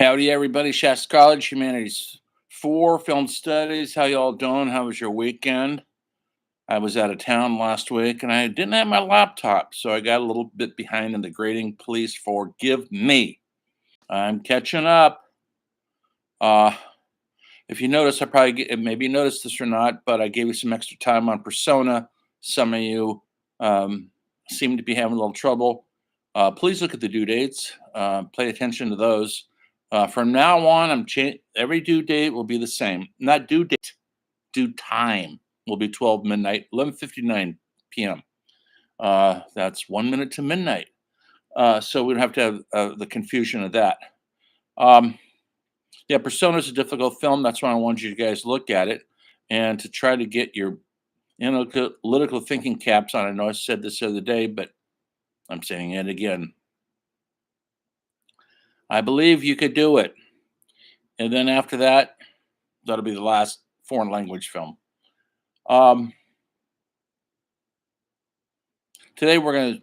Howdy, everybody. Shasta College, Humanities 4, Film Studies. How y'all doing? How was your weekend? I was out of town last week and I didn't have my laptop, so I got a little bit behind in the grading. Please forgive me. I'm catching up. Uh, if you notice, maybe you noticed this or not, but I gave you some extra time on Persona. Some of you seem to be having a little trouble. Please look at the due dates. Pay attention to those. From now on, every due date will be the same. Not due date, due time will be 12 midnight, 11:59 p.m. That's 1 minute to midnight. So we don't have to have the confusion of that. Um, yeah, Persona is a difficult film. That's why I wanted you guys to look at it and to try to get your analytical thinking caps on. I know I said this the other day, but I'm saying it again. I believe you could do it. And then after that, that'll be the last foreign language film. Today we're going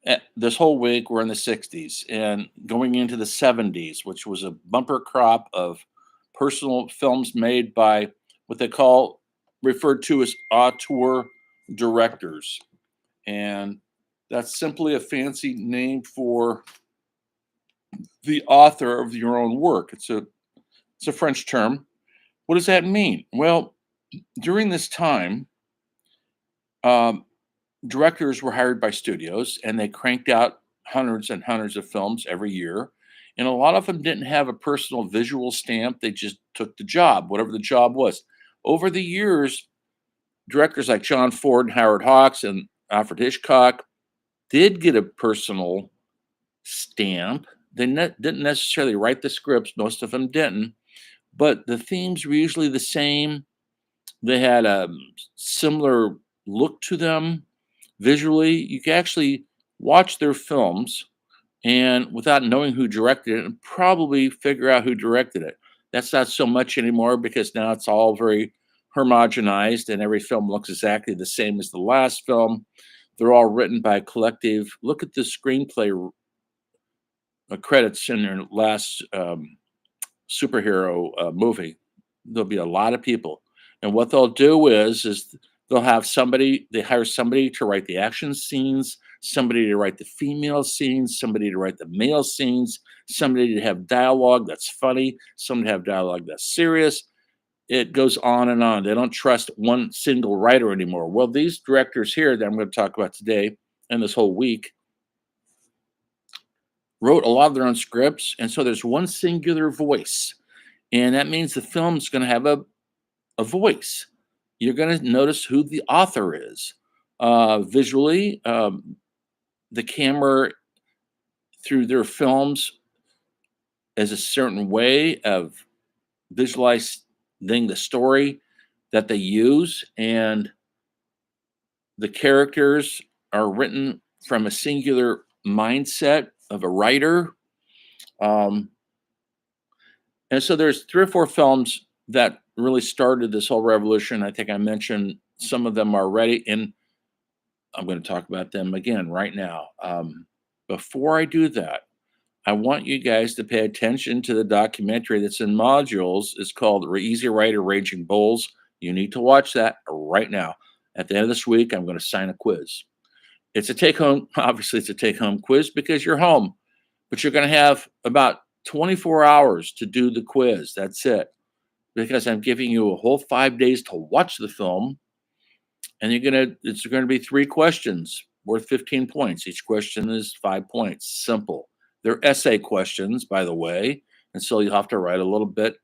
to, this whole week, we're in the 60s and going into the 70s, which was a bumper crop of personal films made by what they referred to as auteur directors. And that's simply a fancy name for the author of your own work. It's a French term. What does that mean? Well, during this time, um, directors were hired by studios and they cranked out hundreds and hundreds of films every year. And a lot of them didn't have a personal visual stamp. They just took the job, whatever the job was. Over the years, directors like John Ford and Howard Hawks and Alfred Hitchcock did get a personal stamp. They didn't necessarily write the scripts, most of them didn't, but the themes were usually the same. They had a similar look to them. Visually, you can actually watch their films and without knowing who directed it, and probably figure out who directed it. That's not so much anymore because now it's all very homogenized and every film looks exactly the same as the last film. They're all written by a collective. Look at the screenplay credits in their last superhero movie. There'll be a lot of people. And what they'll do is they'll have they hire somebody to write the action scenes, somebody to write the female scenes, somebody to write the male scenes, somebody to have dialogue that's funny, somebody to have dialogue that's serious. It goes on and on. They don't trust one single writer anymore. Well, these directors here that I'm going to talk about today and this whole week wrote a lot of their own scripts. And so there's one singular voice. And that means the film's going to have a voice. You're going to notice who the author is. Visually, the camera through their films is a certain way of visualizing the story that they use, and the characters are written from a singular mindset of a writer. And so there's 3 or 4 films that really started this whole revolution. I think I mentioned some of them already, and I'm going to talk about them again right now. Before I do that, I want you guys to pay attention to the documentary that's in modules. It's called Easy Rider Raging Bulls. You need to watch that right now. At the end of this week, I'm going to sign a quiz. It's a take-home, obviously it's a take-home quiz because you're home, but you're going to have about 24 hours to do the quiz. That's it. Because I'm giving you a whole 5 days to watch the film, and it's going to be 3 questions worth 15 points. Each question is 5 points. Simple. They're essay questions, by the way, and so you'll have to write a little bit.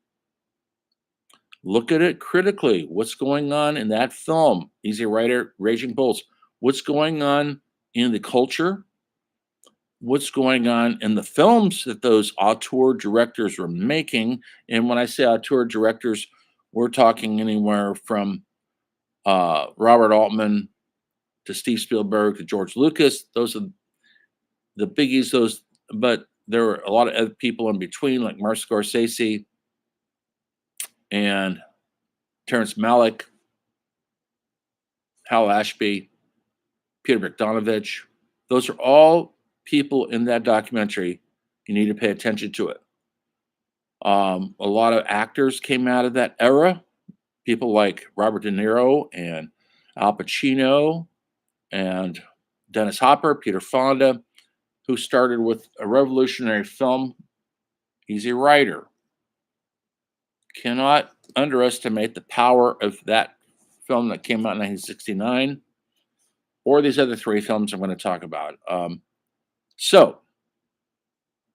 Look at it critically. What's going on in that film? Easy Rider, Raging Bulls. What's going on in the culture? What's going on in the films that those auteur directors were making? And when I say auteur directors, we're talking anywhere from Robert Altman to Steve Spielberg to George Lucas. Those are the biggies. But there are a lot of other people in between, like Martin Scorsese and Terrence Malick, Hal Ashby, Peter Bogdanovich. Those are all people in that documentary. You need to pay attention to it. A lot of actors came out of that era. People like Robert De Niro and Al Pacino and Dennis Hopper, Peter Fonda, who started with a revolutionary film. He's a writer. Cannot underestimate the power of that film that came out in 1969 or these other three films I'm going to talk about. So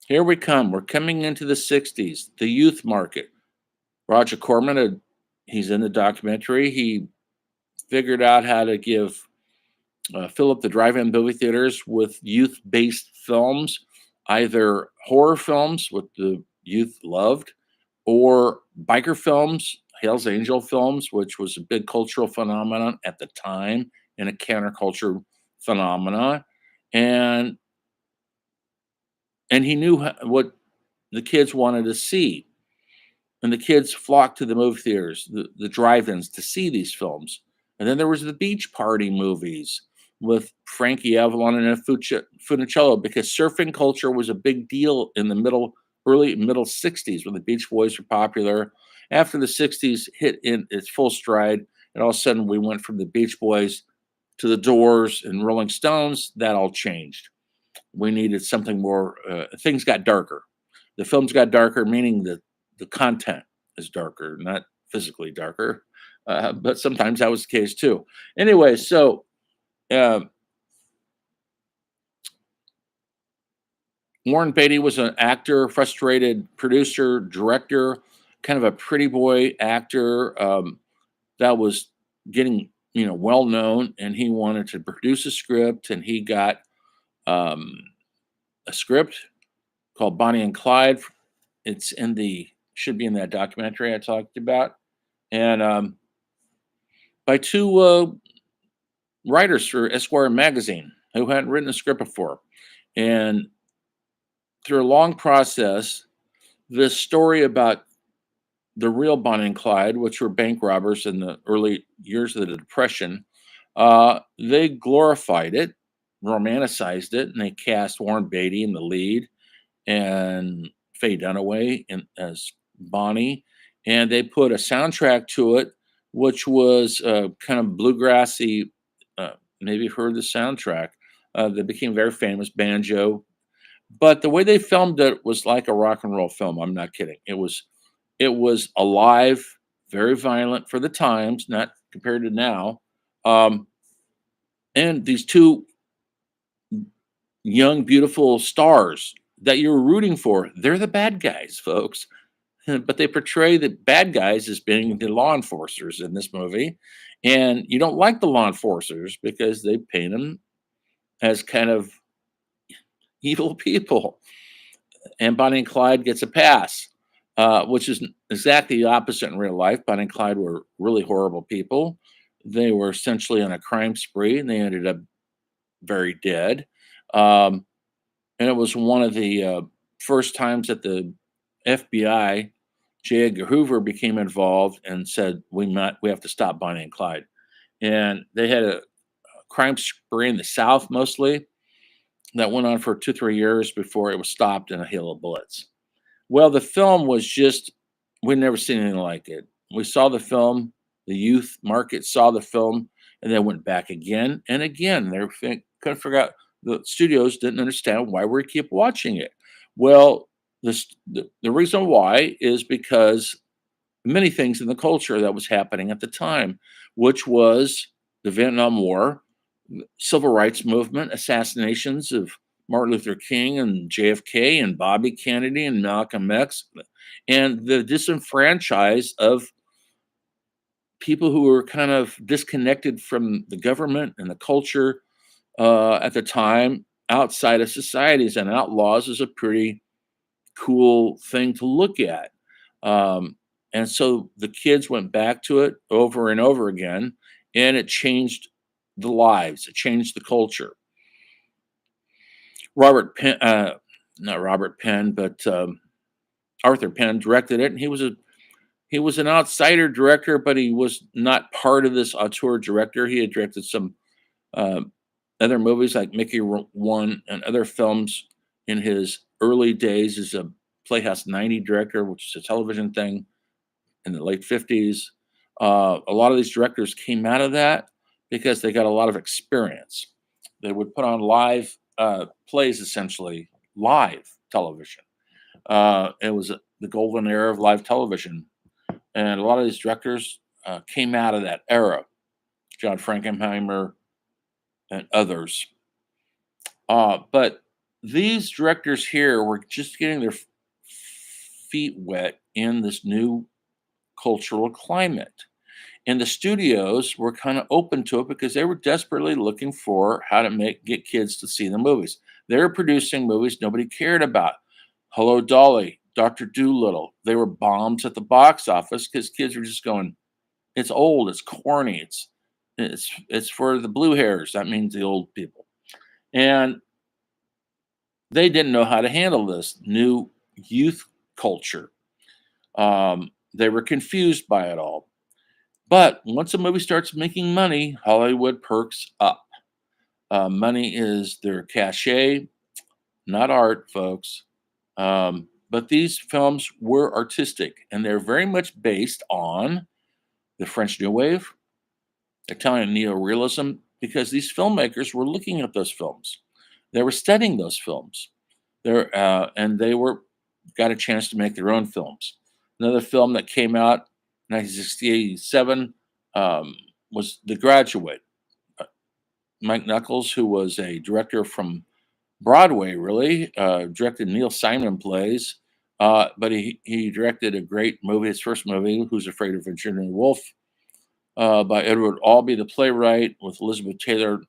here we come. We're coming into the 60s, the youth market. Roger Corman, he's in the documentary. He figured out how to fill up the drive-in movie theaters with youth-based films, either horror films, what the youth loved, or biker films, Hell's Angel films, which was a big cultural phenomenon at the time and a counterculture phenomenon. And he knew what the kids wanted to see. And the kids flocked to the movie theaters, the drive-ins to see these films. And then there was the beach party movies with Frankie Avalon and Funicello, because surfing culture was a big deal in the early middle 60s when the Beach Boys were popular. After the 60s hit in its full stride, and all of a sudden we went from the Beach Boys to the Doors and Rolling Stones. That all changed. We needed something more, things got darker. The films got darker, meaning that the content is darker, not physically darker. But sometimes that was the case too. Anyway, so uh, Warren Beatty was an actor, frustrated producer, director, kind of a pretty boy actor that was getting well known, and he wanted to produce a script, and he got um, a script called Bonnie and Clyde. It's in the should be in that documentary I talked about, and by two writers for Esquire magazine who hadn't written a script before. And through a long process, this story about the real Bonnie and Clyde, which were bank robbers in the early years of the Depression, they glorified it, romanticized it, and they cast Warren Beatty in the lead and Faye Dunaway as Bonnie, and they put a soundtrack to it, which was kind of bluegrassy. Maybe you've heard the soundtrack. That became very famous, banjo. But the way they filmed it was like a rock and roll film. I'm not kidding. It was alive, very violent for the times, not compared to now. Um, and these two young, beautiful stars that you're rooting for, they're the bad guys, folks. But they portray the bad guys as being the law enforcers in this movie. And you don't like the law enforcers because they paint them as kind of evil people. And Bonnie and Clyde gets a pass, which is exactly the opposite in real life. Bonnie and Clyde were really horrible people. They were essentially on a crime spree, and they ended up very dead. Um, and it was one of the first times that the FBI, J. Edgar Hoover, became involved and said, we have to stop Bonnie and Clyde." And they had a crime spree in the South mostly that went on for 2 3 years before it was stopped in a hail of bullets. Well, the film was just, we'd never seen anything like it. We saw the film, the youth market saw the film, and then went back again and again. Couldn't figure out, the studios didn't understand why we keep watching it. Well, the reason why is because many things in the culture that was happening at the time, which was the Vietnam War, civil rights movement, assassinations of Martin Luther King and JFK and Bobby Kennedy and Malcolm X, and the disenfranchise of people who were kind of disconnected from the government and the culture at the time outside of societies. And Outlaws is a pretty cool thing to look at. And so the kids went back to it over and over again, and it changed the lives, it changed the culture. Robert Penn, not Robert Penn, but Arthur Penn directed it, and he was an outsider director, but he was not part of this auteur director. He had directed some uh, other movies like Mickey One and other films in his early days as a Playhouse 90 director, which is a television thing in the late 50s. A lot of these directors came out of that because they got a lot of experience. They would put on live plays, essentially live television. It was the golden era of live television, and a lot of these directors came out of that era. John Frankenheimer and others. But these directors here were just getting their feet wet in this new cultural climate. And the studios were kind of open to it because they were desperately looking for how to get kids to see the movies. They were producing movies nobody cared about. Hello Dolly, Dr. Dolittle. They were bombs at the box office because kids were just going, it's old, it's corny, it's for the blue hairs. That means the old people. And they didn't know how to handle this new youth culture. They were confused by it all. But once a movie starts making money, Hollywood perks up. Money is their cachet, not art, folks. But these films were artistic, and they're very much based on the French New Wave, Italian neorealism, because these filmmakers were looking at those films. They were studying those films. And they were got a chance to make their own films. Another film that came out 1967 was The Graduate. Mike Nichols, who was a director from Broadway, really directed Neil Simon plays, but he directed a great movie, his first movie, Who's Afraid of Virginia Woolf, by Edward Albee, the playwright, with Elizabeth Taylor.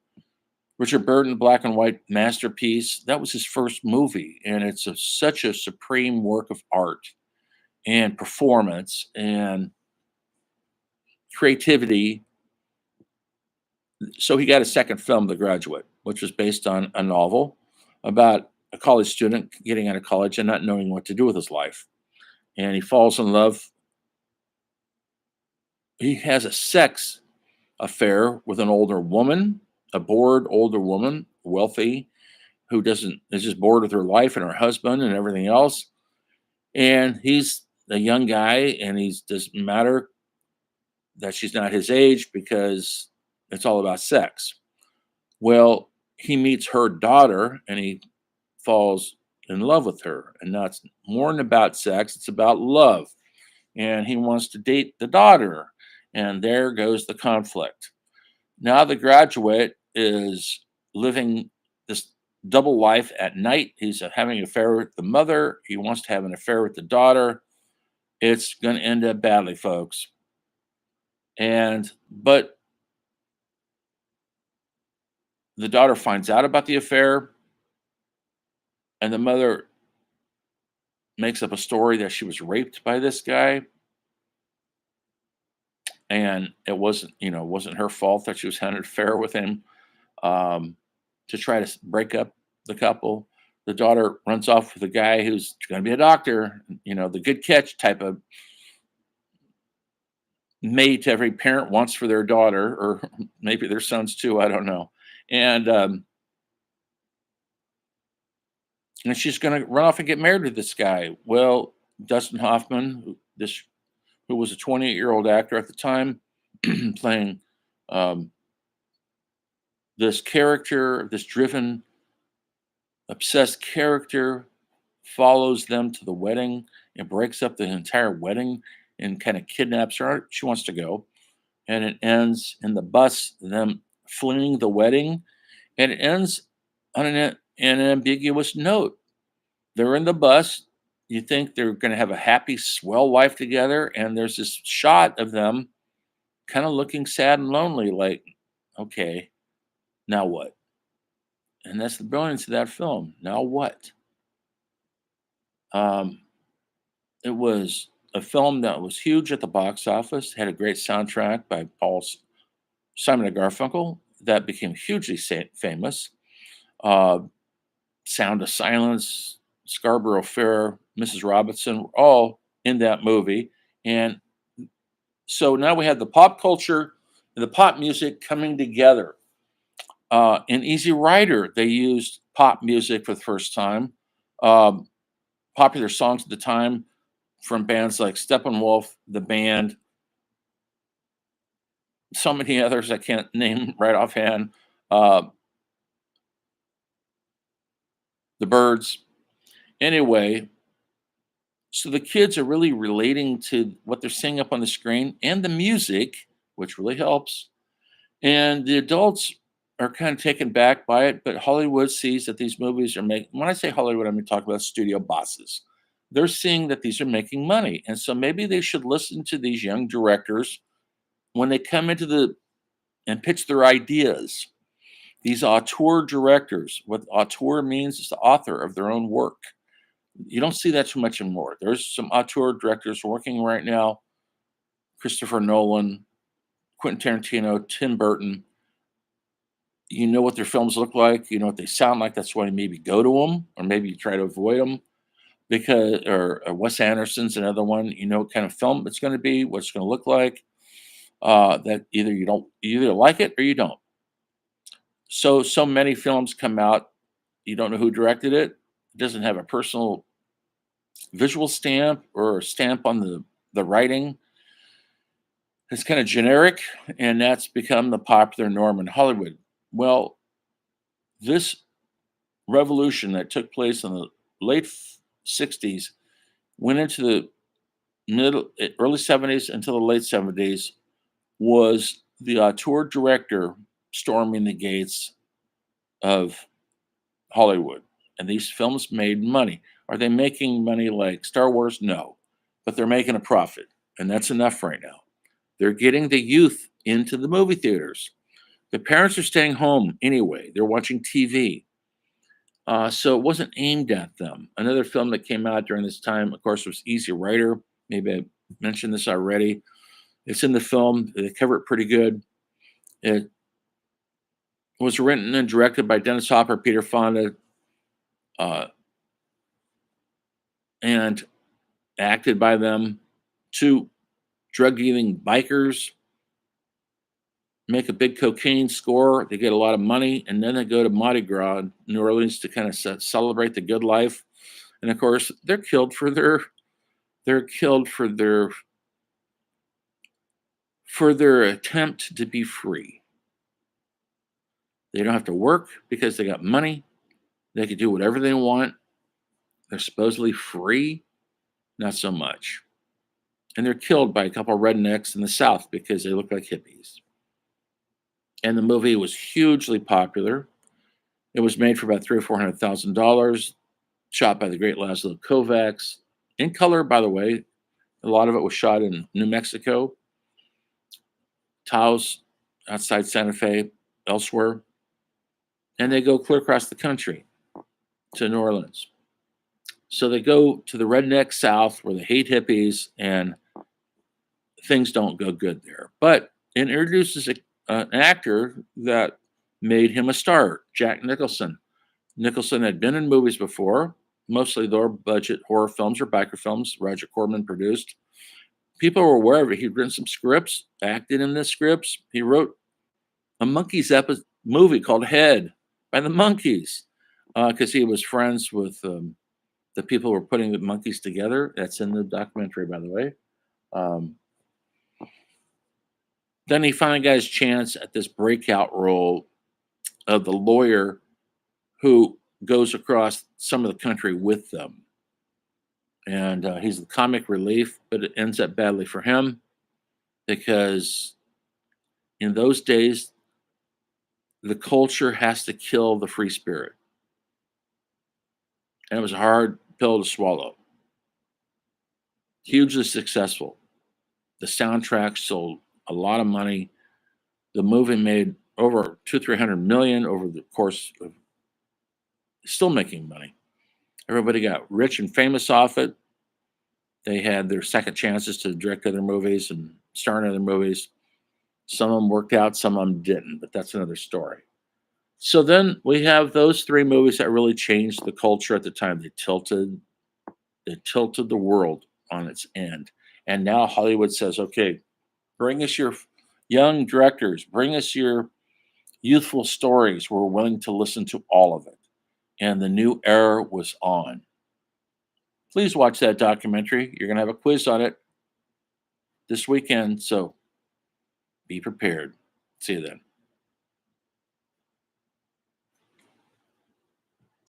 Richard Burton, black and white masterpiece. That was his first movie, and it's such a supreme work of art and performance and creativity. So he got a second film, The Graduate, which was based on a novel about a college student getting out of college and not knowing what to do with his life. And he falls in love. He has a sex affair with an older woman, a bored older woman, wealthy, who doesn't is just bored with her life and her husband and everything else. And he's a young guy, and he's doesn't matter that she's not his age because it's all about sex. Well, he meets her daughter and he falls in love with her. And now it's more than about sex, it's about love. And he wants to date the daughter. And there goes the conflict. Now the graduate is living this double life at night. He's having an affair with the mother. He wants to have an affair with the daughter. It's going to end up badly, folks. But the daughter finds out about the affair, and the mother makes up a story that she was raped by this guy, and it wasn't her fault that she was having an affair with him. To try to break up the couple, the daughter runs off with a guy who's going to be a doctor. The good catch type of mate every parent wants for their daughter, or maybe their sons too. I don't know. And she's going to run off and get married to this guy. Well, Dustin Hoffman, who was a 28-year-old actor at the time, playing this character, this driven, obsessed character, follows them to the wedding and breaks up the entire wedding and kind of kidnaps her. She wants to go. And it ends in the bus, them fleeing the wedding. And it ends on an ambiguous note. They're in the bus. You think they're going to have a happy, swell life together. And there's this shot of them kind of looking sad and lonely, like, okay, now what? And that's the brilliance of that film. Now what? It was a film that was huge at the box office, had a great soundtrack by Simon and Garfunkel that became hugely famous. Sound of Silence, Scarborough Fair, Mrs. Robinson were all in that movie. And so now we have the pop culture and the pop music coming together. In Easy Rider, they used pop music for the first time. popular songs at the time from bands like Steppenwolf, the band, so many others I can't name right offhand. Uh, the Birds. Anyway, so the kids are really relating to what they're seeing up on the screen and the music, which really helps. And the adults are kind of taken back by it, but Hollywood sees that these movies are making, when I say Hollywood, I'm talking about studio bosses. They're seeing that these are making money. And so maybe they should listen to these young directors when they come into the and pitch their ideas. These auteur directors, what auteur means is the author of their own work. You don't see that too much anymore. There's some auteur directors working right now: Christopher Nolan, Quentin Tarantino, Tim Burton. You know what their films look like. You know what they sound like. That's why you maybe go to them, or maybe you try to avoid them because, or Wes Anderson's another one. You know what kind of film it's going to be, what it's going to look like. That either you either like it or you don't. So many films come out, you don't know who directed it. It doesn't have a personal visual stamp or a stamp on the writing. It's kind of generic, and that's become the popular norm in Hollywood. Well, this revolution that took place in the late 60s went into the early 70s until the late 70s was the auteur director storming the gates of Hollywood. And these films made money. Are they making money like Star Wars? No, but they're making a profit, and that's enough right now. They're getting the youth into the movie theaters. The parents are staying home anyway. They're watching TV. So it wasn't aimed at them. Another film that came out during this time, of course, was Easy Rider. Maybe I mentioned this already. It's in the film. They cover it pretty good. It was written and directed by Dennis Hopper, Peter Fonda, uh, and acted by them. Two drug-dealing bikers make a big cocaine score. They get a lot of money, and then they go to Mardi Gras, New Orleans, to kind of celebrate the good life. And of course, they're killed for their attempt to be free. They don't have to work because they got money. They can do whatever they want. They're supposedly free, not so much. And they're killed by a couple of rednecks in the South because they look like hippies. And the movie was hugely popular. It was made for about $300,000 or $400,000, shot by the great Laszlo Kovacs. In color, by the way. A lot of it was shot in New Mexico, Taos, outside Santa Fe, elsewhere. And they go clear across the country to New Orleans. So they go to the redneck South where they hate hippies and things don't go good there. But it introduces an actor that made him a star, Jack Nicholson. Nicholson had been in movies before, mostly lower budget horror films or biker films Roger Corman produced. People were aware of it. He'd written some scripts, acted in the scripts. He wrote a Monkees movie called Head by the Monkees because he was friends with the people who were putting the Monkees together. That's in the documentary, by the way. Then he finally got his chance at this breakout role of the lawyer who goes across some of the country with them. And he's the comic relief, but it ends up badly for him because in those days, the culture has to kill the free spirit. And it was a hard pill to swallow. Hugely successful. The soundtrack sold a lot of money. The movie made over 200-300 million over the course of still making money. Everybody got rich and famous off it. They had their second chances to direct other movies and star in other movies. Some of them worked out, some of them didn't, but that's another story. So then we have those three movies that really changed the culture at the time. They tilted the world on its end. And now Hollywood says, okay, bring us your young directors, bring us your youthful stories. We're willing to listen to all of it. And the new era was on. Please watch that documentary. You're going to have a quiz on it this weekend, so be prepared. See you then.